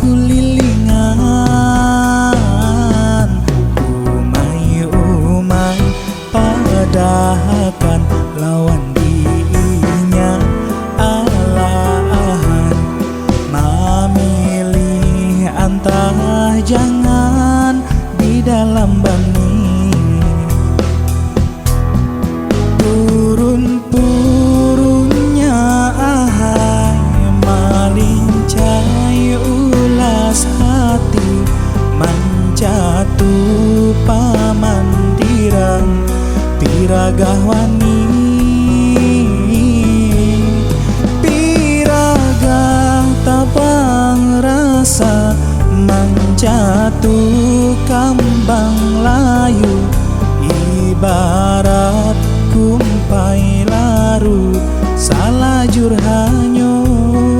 kulilingan, umai-umai padahakan lawan diinya alahan, memilih antah jangan di dalam bani. Purun-purunnya ahai malincai ulas hati, mancatu pamandiran piragah wani, piragah tabang rasa mancatu kambang layu, ibarat kumpai larut salajur hanyut,